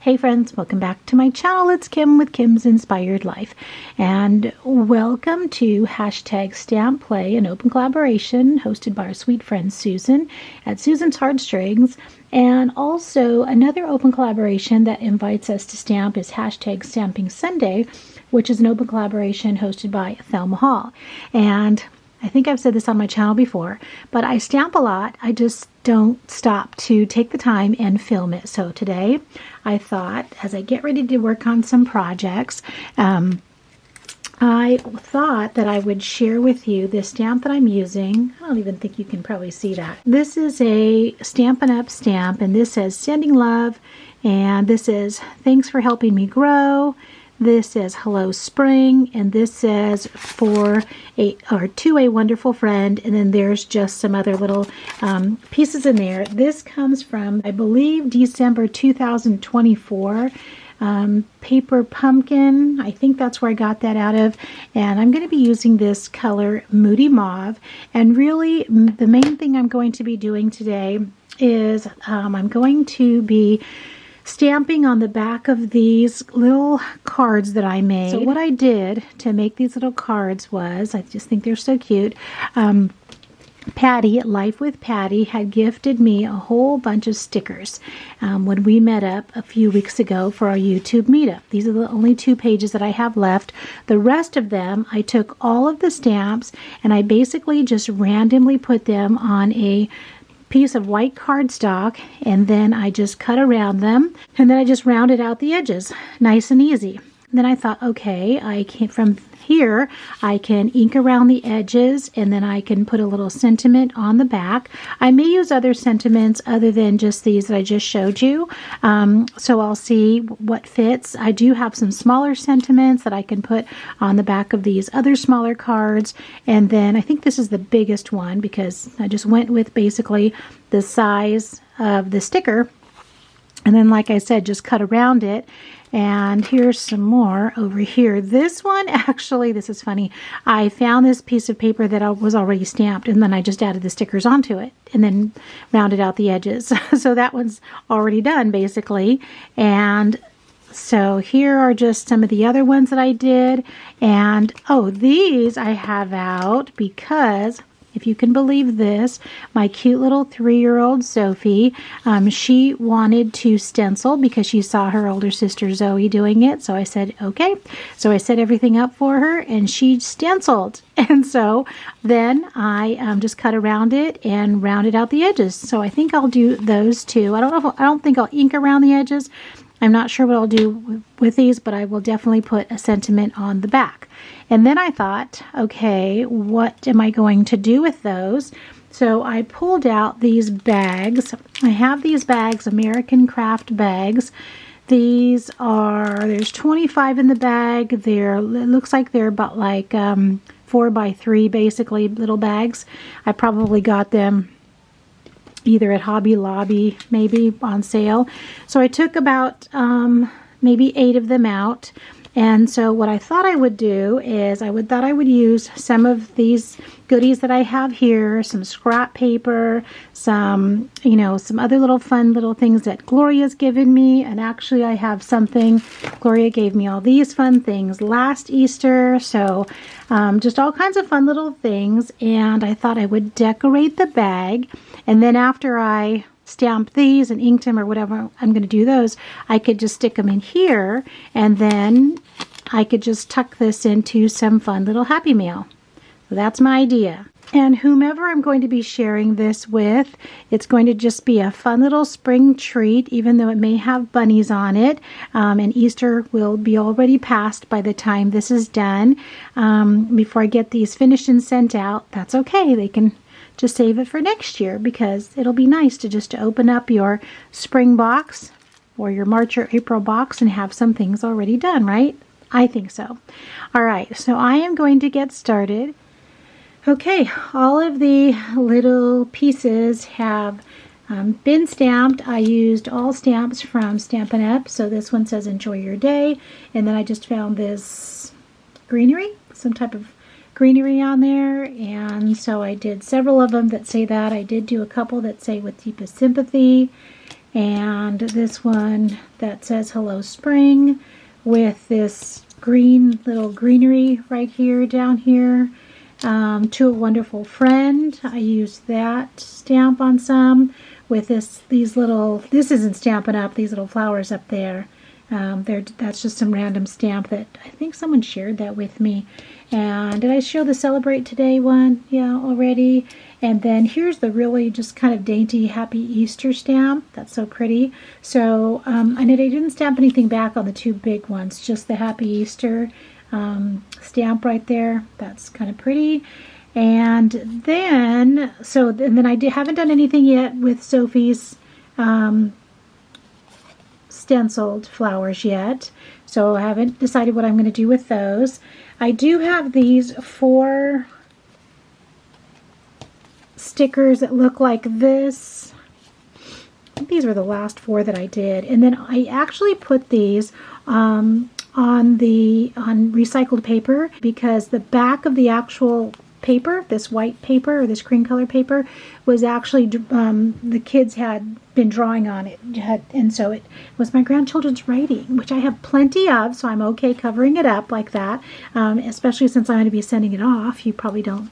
Hey friends, welcome back to my channel. It's Kim with Kim's Inspired Life, and welcome to hashtag Stamp Play, an open collaboration hosted by our sweet friend Susan at Susan's Heartstrings. And also another open collaboration that invites us to stamp is hashtag Stamping Sunday, which is an open collaboration hosted by Thelma Hall. And I think I've said this on my channel before, but I stamp a lot. I just don't stop to take the time and film it. So today I thought, as I get ready to work on some projects, I thought that I would share with you this stamp that I'm using. I don't even think you can probably see that. This is a Stampin' Up! Stamp, and this says Sending Love, and this is Thanks for Helping Me Grow. This says Hello Spring, and this says to a wonderful friend, and then there's just some other little pieces in there. This comes from, I believe, December 2024. Paper Pumpkin, I think that's where I got that out of, and I'm going to be using this color Moody Mauve. And really the main thing I'm going to be doing today is I'm going to be stamping on the back of these little cards that I made. So what I did to make these little cards was, I just think they're so cute, Patti at Life with Patti had gifted me a whole bunch of stickers when we met up a few weeks ago for our YouTube meetup. These are the only 2 pages that I have left. The rest of them, I took all of the stamps and I basically just randomly put them on a piece of white cardstock, and then I just cut around them, and then I just rounded out the edges, nice and easy. Then I thought, okay, from here I can ink around the edges, and then I can put a little sentiment on the back. I may use other sentiments other than just these that I just showed you, so I'll see what fits. I do have some smaller sentiments that I can put on the back of these other smaller cards, and then I think this is the biggest one because I just went with basically the size of the sticker, and then like I said, just cut around it. And here's some more over here. This one, actually, this is funny. I found this piece of paper that was already stamped, and then I just added the stickers onto it and then rounded out the edges. So that one's already done, basically. And so here are just some of the other ones that I did. And, oh, these I have out because, if you can believe this, my cute little 3-year-old Sophie, she wanted to stencil because she saw her older sister Zoe doing it. So I said, okay. So I set everything up for her and she stenciled. And so then I just cut around it and rounded out the edges. So I think I'll do those two. I don't think I'll ink around the edges. I'm not sure what I'll do with these, but I will definitely put a sentiment on the back. And then I thought, okay, what am I going to do with those? So I pulled out these bags. I have these bags, American Craft bags. These are, there's 25 in the bag. It looks like they're about like 4x3, basically, little bags. I probably got them either at Hobby Lobby, maybe on sale. So I took about maybe 8 of them out. And so what I thought I would do is I thought I would use some of these goodies that I have here, some scrap paper, some other little fun little things that Gloria's given me. And actually I have something, Gloria gave me all these fun things last Easter. So just all kinds of fun little things. And I thought I would decorate the bag. And then after I stamped these and inked them or whatever I'm going to do those, I could just stick them in here, and then I could just tuck this into some fun little Happy Mail. So that's my idea. And whomever I'm going to be sharing this with, it's going to just be a fun little spring treat, even though it may have bunnies on it. And Easter will be already past by the time this is done. Before I get these finished and sent out, that's okay. They can just save it for next year because it'll be nice to open up your spring box or your March or April box and have some things already done, right? I think so. All right, so I am going to get started. Okay, all of the little pieces have been stamped. I used all stamps from Stampin' Up! So this one says Enjoy Your Day, and then I just found this greenery, some type of greenery on there, and so I did several of them that say that. I did do a couple that say With Deepest Sympathy, and this one that says Hello Spring with this green little greenery right here, down here. To a Wonderful Friend, I used that stamp on some with this isn't Stampin' Up, these little flowers up there. That's just some random stamp that I think someone shared that with me. And did I show the Celebrate Today one? Yeah, already. And then here's the really just kind of dainty Happy Easter stamp. That's so pretty. So I didn't stamp anything back on the two big ones, just the Happy Easter stamp right there. That's kind of pretty. And then haven't done anything yet with Sophie's stenciled flowers yet, so I haven't decided what I'm going to do with those. I do have these 4 stickers that look like this. I think these were the last 4 that I did, and then I actually put these on recycled paper, because the back of the actual paper, this white paper or this cream color paper, was actually the kids had been drawing on it, and so it was my grandchildren's writing, which I have plenty of, so I'm okay covering it up like that, especially since I'm going to be sending it off. You probably don't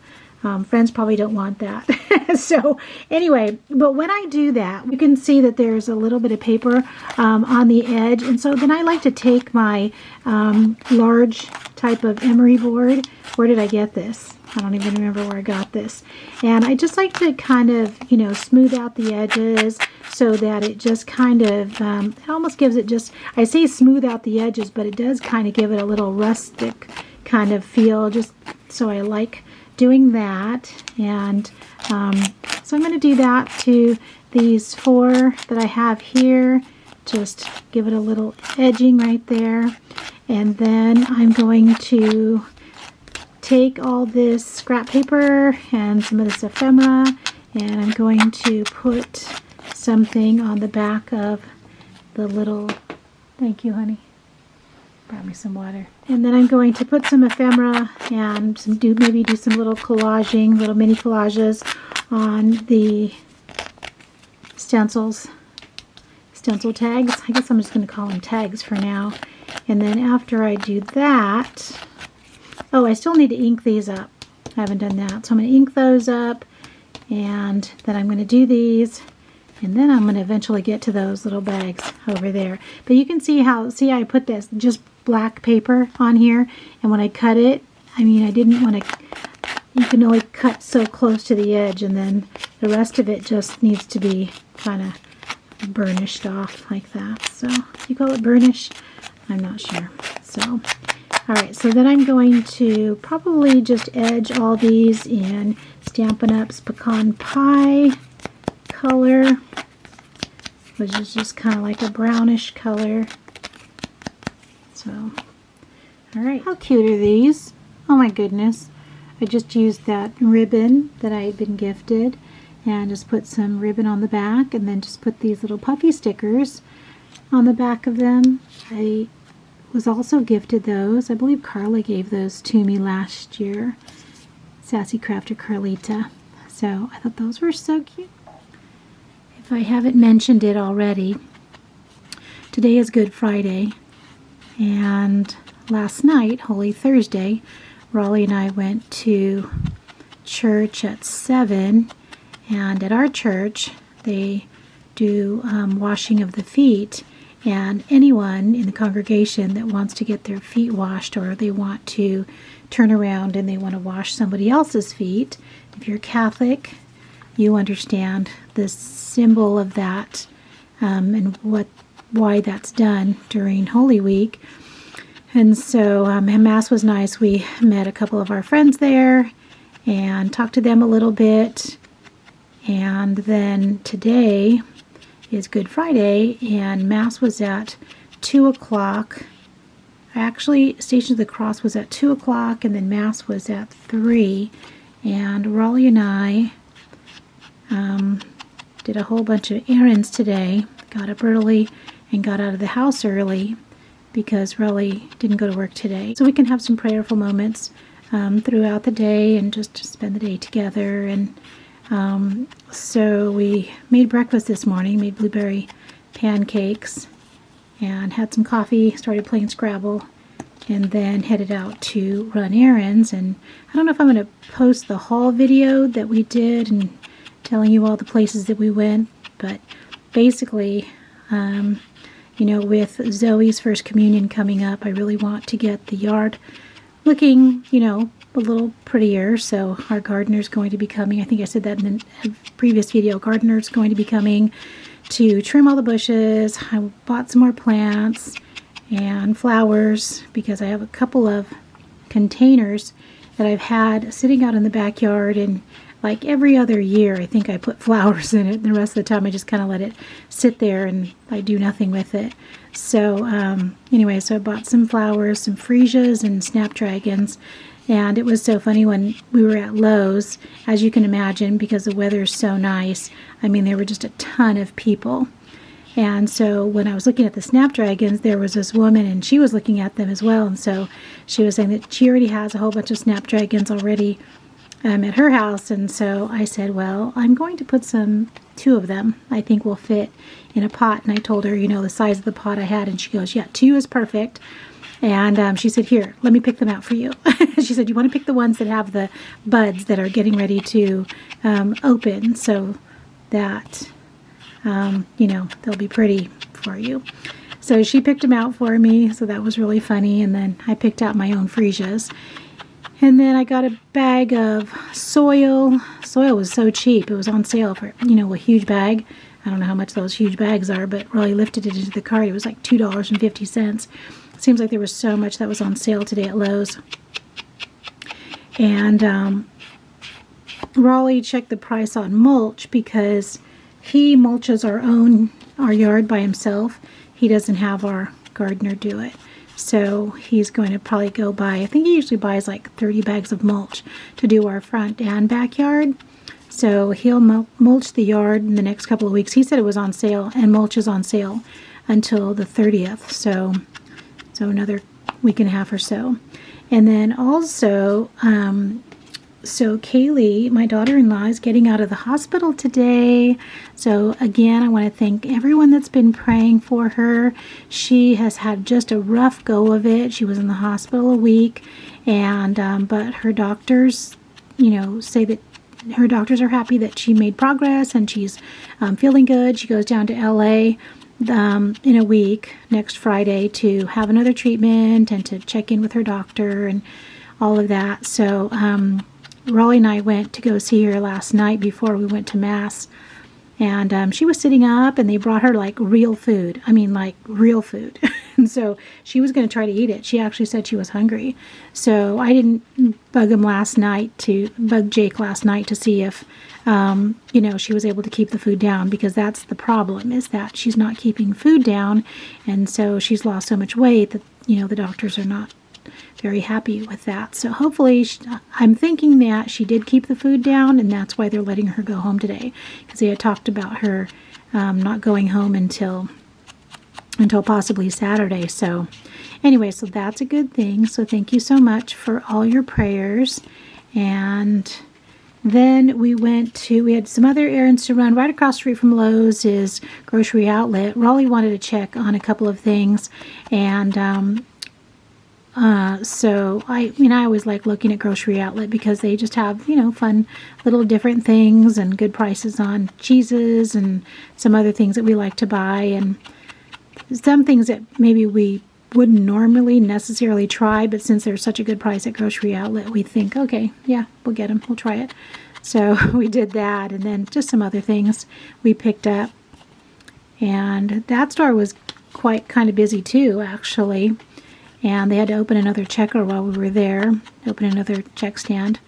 friends probably don't want that. So anyway, but when I do that, you can see that there's a little bit of paper on the edge, and so then I like to take my large type of emery board. Where did I get this? I don't even remember where I got this. And I just like to kind of, smooth out the edges so that it just kind of, it almost gives it just, I say smooth out the edges, but it does kind of give it a little rustic kind of feel, just so I like doing that. And so I'm going to do that to these 4 that I have here. Just give it a little edging right there. And then I'm going to take all this scrap paper and some of this ephemera, and I'm going to put something on the back of the little, thank you honey, brought me some water. And then I'm going to put some ephemera and maybe do some little collaging, little mini collages on the stencil tags. I guess I'm just going to call them tags for now. And then after I do that, oh, I still need to ink these up. I haven't done that. So I'm going to ink those up, and then I'm going to do these, and then I'm going to eventually get to those little bags over there. But you can see I put this just black paper on here, and when I cut it, I didn't want to, you can only cut so close to the edge, and then the rest of it just needs to be kind of burnished off like that. So, do you call it burnish? I'm not sure. So, alright, so then I'm going to probably just edge all these in Stampin' Up's Pecan Pie color, which is just kind of like a brownish color. So, alright, how cute are these? Oh my goodness. I just used that ribbon that I had been gifted and just put some ribbon on the back, and then just put these little puffy stickers on the back of them. I was also gifted those. I believe Carla gave those to me last year. Sassy Crafter Carlita. So I thought those were so cute. If I haven't mentioned it already, today is Good Friday, and last night, Holy Thursday, Rollie and I went to church at 7, and at our church they do washing of the feet, and anyone in the congregation that wants to get their feet washed, or they want to turn around and they want to wash somebody else's feet, if you're Catholic, you understand the symbol of that, and why that's done during Holy Week. And so Mass was nice. We met a couple of our friends there and talked to them a little bit. And then today is Good Friday, and Mass was at 2 o'clock. Actually, Station of the Cross was at 2 o'clock, and then Mass was at 3. And Rollie and I did a whole bunch of errands today. Got up early and got out of the house early because Rollie didn't go to work today. So we can have some prayerful moments throughout the day and just spend the day together. And so we made breakfast this morning, made blueberry pancakes and had some coffee, started playing Scrabble, and then headed out to run errands. And I don't know if I'm going to post the haul video that we did and telling you all the places that we went, but basically, you know, with Zoe's first communion coming up, I really want to get the yard looking, you know, a little prettier. So our gardener's going to be coming. I think I said that in the previous video. Gardener's going to be coming to trim all the bushes. I bought some more plants and flowers because I have a couple of containers that I've had sitting out in the backyard, and like every other year I think I put flowers in it, and the rest of the time I just kind of let it sit there and I do nothing with it. So anyway, so I bought some flowers, some freesias and snapdragons, and it was so funny when we were at Lowe's, as you can imagine, because the weather's so nice. I mean, there were just a ton of people. And so when I was looking at the snapdragons, there was this woman, and she was looking at them as well. And so she was saying that she already has a whole bunch of snapdragons already at her house. And so I said, well, I'm going to put two of them I think will fit in a pot. And I told her, you know, the size of the pot I had. And she goes, yeah, 2 is perfect. And she said, here, let me pick them out for you. She said, you want to pick the ones that have the buds that are getting ready to open, so that, you know, they'll be pretty for you. So she picked them out for me, so that was really funny. And then I picked out my own freesias. And then I got a bag of soil. Soil was so cheap. It was on sale for, you know, a huge bag. I don't know how much those huge bags are, but Rollie lifted it into the cart. It was like $2.50. Seems like there was so much that was on sale today at Lowe's. And Rollie checked the price on mulch because he mulches our yard by himself. He doesn't have our gardener do it. So he's going to probably go buy, I think he usually buys like 30 bags of mulch to do our front and backyard. So he'll mulch the yard in the next couple of weeks. He said it was on sale, and mulch is on sale until the 30th. So another week and a half or so. And then also, so Kaylee, my daughter-in-law, is getting out of the hospital today. So again, I want to thank everyone that's been praying for her. She has had just a rough go of it. She was in the hospital a week, and but her doctors, you know, say that her doctors are happy that she made progress and she's feeling good. She goes down to LA in a week, next Friday, to have another treatment and to check in with her doctor and all of that. So Rollie and I went to go see her last night before we went to Mass, and she was sitting up, and they brought her like real food. I mean, like real food. And so she was going to try to eat it. She actually said she was hungry. So I didn't bug Jake last night to see if you know, she was able to keep the food down, because that's the problem, is that she's not keeping food down, and so she's lost so much weight that, you know, the doctors are not very happy with that. So hopefully, I'm thinking that she did keep the food down, and that's why they're letting her go home today, because they had talked about her not going home until possibly Saturday. So anyway, so that's a good thing. So thank you so much for all your prayers. And then we had some other errands to run. Right across the street from Lowe's is Grocery Outlet. Rollie wanted to check on a couple of things, and so I always like looking at Grocery Outlet because they just have, you know, fun little different things and good prices on cheeses and some other things that we like to buy, and some things that maybe we wouldn't normally necessarily try, but since there's such a good price at Grocery Outlet, we think, okay, yeah, we'll get them, we'll try it. So we did that, and then just some other things we picked up. And that store was kind of busy too, actually. And they had to open another checker while we were there, open another check stand.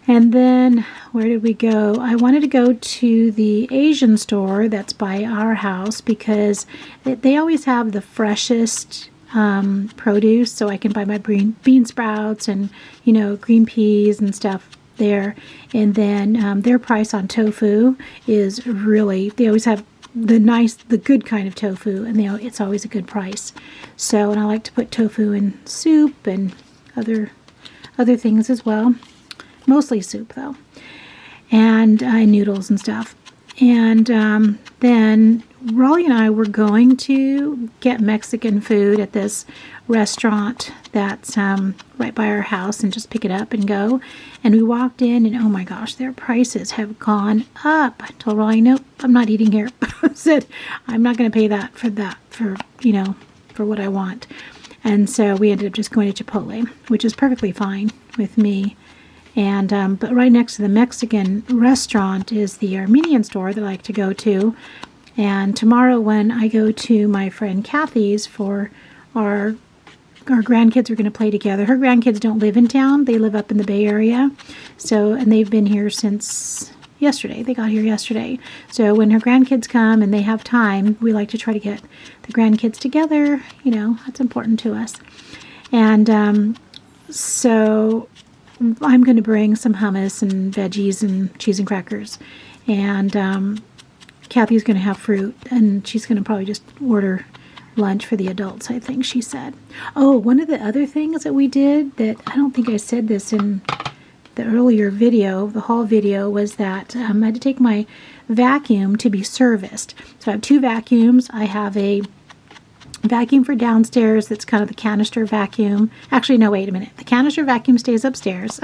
And then, where did we go? I wanted to go to the Asian store that's by our house, because they always have the freshest produce, so I can buy my bean sprouts and, you know, green peas and stuff there. And then their price on tofu is really, they always have the good kind of tofu, and it's always a good price. So, and I like to put tofu in soup and other things as well. Mostly soup, though, and noodles and stuff. And then Rollie and I were going to get Mexican food at this restaurant that's right by our house and just pick it up and go. And we walked in and oh my gosh, their prices have gone up. I told Rollie, nope, I'm not eating here. I said, I'm not going to pay that, for what I want. And so we ended up just going to Chipotle, which is perfectly fine with me. And but right next to the Mexican restaurant is the Armenian store that I like to go to. And tomorrow when I go to my friend Kathy's for our grandkids are going to play together. Her grandkids don't live in town. They live up in the Bay Area. So, and they've been here since yesterday. They got here yesterday. So when her grandkids come and they have time, we like to try to get the grandkids together. You know, that's important to us. And so I'm going to bring some hummus and veggies and cheese and crackers. And Kathy's going to have fruit, and she's going to probably just order lunch for the adults, I think she said. Oh, one of the other things that we did that I don't think I said this in the earlier video, the haul video, was that I had to take my vacuum to be serviced. So I have 2 vacuums. I have a vacuum for downstairs that's kind of the canister vacuum. Actually, no, wait a minute. The canister vacuum stays upstairs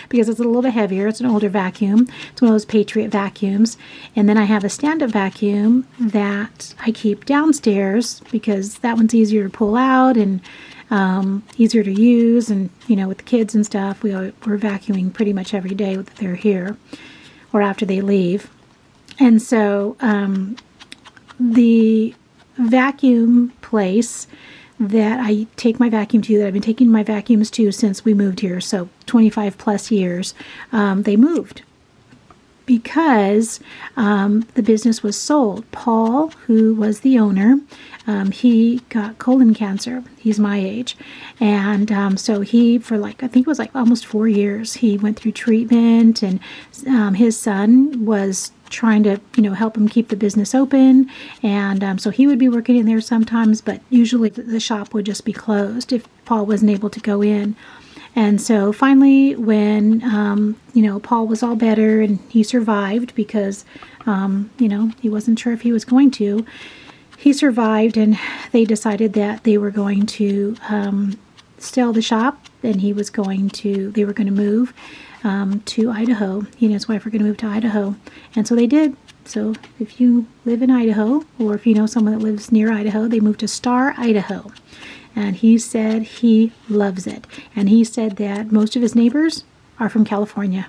because it's a little bit heavier. It's an older vacuum. It's one of those Patriot vacuums. And then I have a stand-up vacuum that I keep downstairs because that one's easier to pull out and easier to use. And, you know, with the kids and stuff, we're vacuuming pretty much every day that they're here or after they leave. And so the vacuum place that I take my vacuum to, that I've been taking my vacuums to since we moved here, so 25 plus years, they moved because the business was sold. Paul, who was the owner, he got colon cancer. He's my age. And so he, for I think it was almost 4 years, he went through treatment, and his son was trying to, help him keep the business open. And so he would be working in there sometimes, but usually the shop would just be closed if Paul wasn't able to go in. And so finally, when, Paul was all better and he survived because, he wasn't sure if he was going to, he survived, and they decided that they were going to sell the shop, and they were going to move to Idaho. He and his wife were going to move to Idaho. And so they did. So if you live in Idaho, or if you know someone that lives near Idaho, they moved to Star, Idaho. And he said he loves it. And he said that most of his neighbors are from California,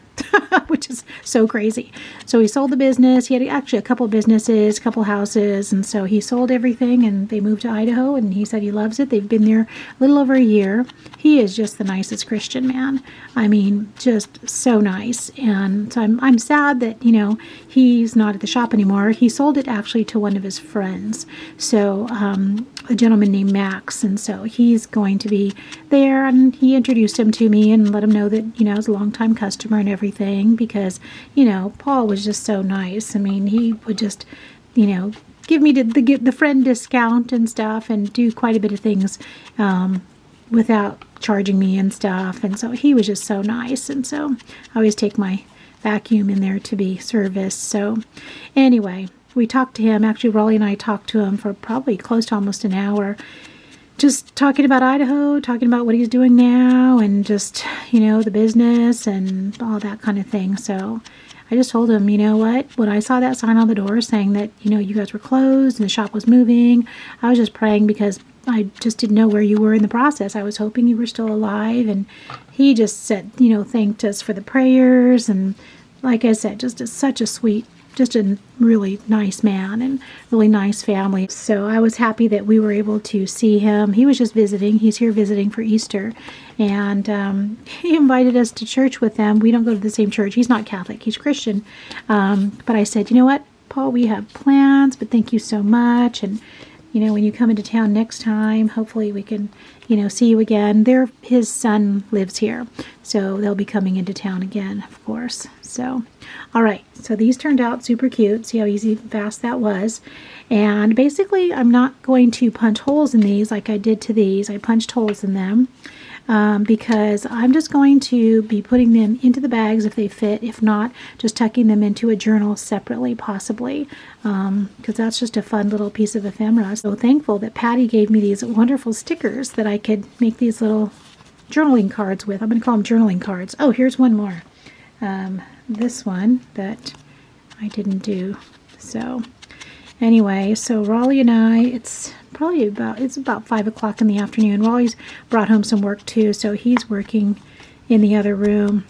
which is so crazy. So he sold the business. He had actually a couple businesses, a couple houses, and so he sold everything, and they moved to Idaho, and he said he loves it. They've been there a little over a year. He is just the nicest Christian man. I mean, just so nice. And so I'm sad that, he's not at the shop anymore. He sold it actually to one of his friends. So a gentleman named Max, and so he's going to be there, and he introduced him to me and let him know that, I was a long-time customer and everything because, Paul was just so nice. I mean, he would just, give me the friend discount and stuff and do quite a bit of things without charging me and stuff. And so he was just so nice. And so I always take my vacuum in there to be serviced. So anyway, we talked to him. Actually, Rollie and I talked to him for probably close to almost an hour, just talking about Idaho, talking about what he's doing now, and just, the business and all that kind of thing. So I just told him, you know what, when I saw that sign on the door saying that, you guys were closed and the shop was moving, I was just praying because I just didn't know where you were in the process. I was hoping you were still alive. And he just said, thanked us for the prayers. And like I said, just such a sweet, just a really nice man and really nice family. So I was happy that we were able to see him. He was just visiting. He's here visiting for Easter. And he invited us to church with them. We don't go to the same church. He's not Catholic. He's Christian. But I said, you know what, Paul, we have plans, but thank you so much. And, when you come into town next time, hopefully we can, see you again. His son lives here. So they'll be coming into town again, of course. So, all right. So these turned out super cute. See how easy and fast that was. And basically, I'm not going to punch holes in these like I did to these. I punched holes in them. because I'm just going to be putting them into the bags if they fit. If not, just tucking them into a journal separately, possibly, because that's just a fun little piece of ephemera. So thankful that Patti gave me these wonderful stickers that I could make these little journaling cards with. I'm going to call them journaling cards. Oh, here's one more. This one that I didn't do. So anyway, so Rollie and I, it's about 5 o'clock in the afternoon. Rollie's brought home some work too, so he's working in the other room.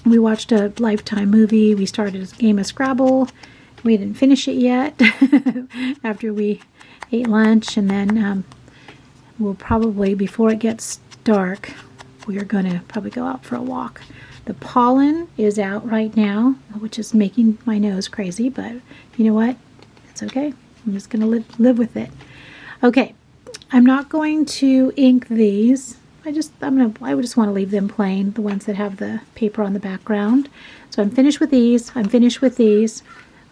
We watched a Lifetime movie. We started a game of Scrabble. We didn't finish it yet after we ate lunch, and then we'll probably, before it gets dark, we are going to probably go out for a walk. The pollen is out right now, which is making my nose crazy, but you know what? It's okay. I'm just going to live with it. Okay, I'm not going to ink these. I just want to leave them plain, the ones that have the paper on the background. So I'm finished with these. I'm finished with these.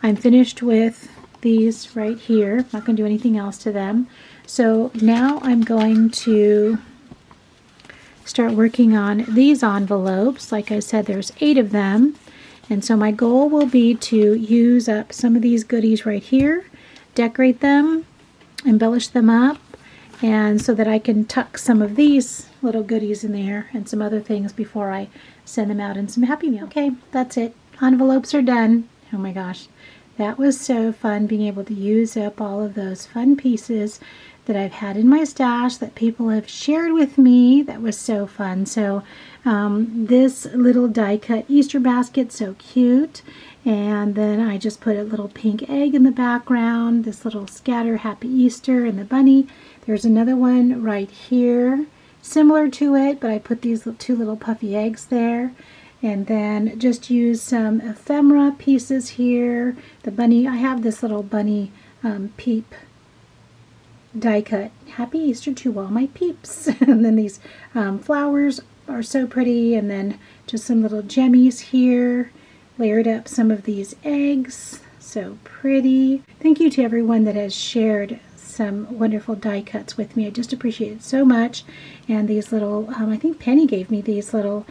I'm finished with these right here. I'm not going to do anything else to them. So now I'm going to start working on these envelopes. Like I said, there's 8 of them. And so my goal will be to use up some of these goodies right here, decorate them, embellish them up, and so that I can tuck some of these little goodies in there and some other things before I send them out in some Happy Mail. Okay, that's it. Envelopes are done. Oh my gosh, that was so fun being able to use up all of those fun pieces that I've had in my stash that people have shared with me. That was so fun. So this little die cut Easter basket, so cute. And then I just put a little pink egg in the background, this little scatter Happy Easter and the bunny. There's another one right here, similar to it, but I put these 2 little puffy eggs there. And then just use some ephemera pieces here. The bunny, I have this little bunny peep die cut. Happy Easter to all my peeps. And then these flowers are so pretty. And then just some little gemmies here. Layered up some of these eggs. So pretty. Thank you to everyone that has shared some wonderful die cuts with me. I just appreciate it so much. And these little, I think Penny gave me these little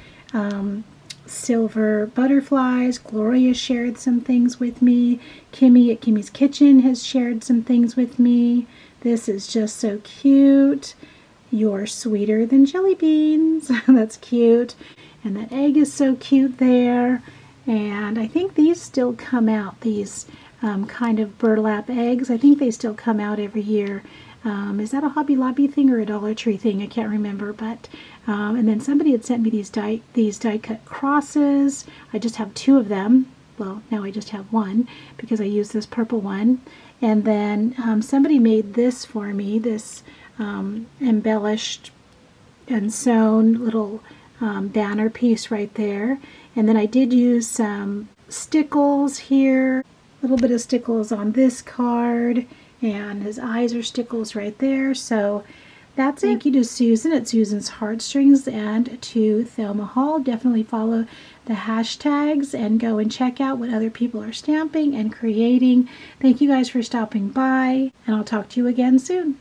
silver butterflies. Gloria shared some things with me. Kimmy at Kimmy's Kitchen has shared some things with me. This is just so cute. You're sweeter than jelly beans. That's cute. And that egg is so cute there. And I think these still come out, these kind of burlap eggs. I think they still come out every year. Is that a Hobby Lobby thing or a Dollar Tree thing? I can't remember. But and then somebody had sent me these die cut crosses. I just have 2 of them. Well, now I just have 1 because I used this purple one. And then somebody made this for me, this embellished and sewn little banner piece right there. And then I did use some stickles here, a little bit of stickles on this card, and his eyes are stickles right there. So that's it. Thank you to Susan at Susan's Heartstrings and to Thelma Hall. Definitely follow the hashtags and go and check out what other people are stamping and creating. Thank you guys for stopping by, and I'll talk to you again soon.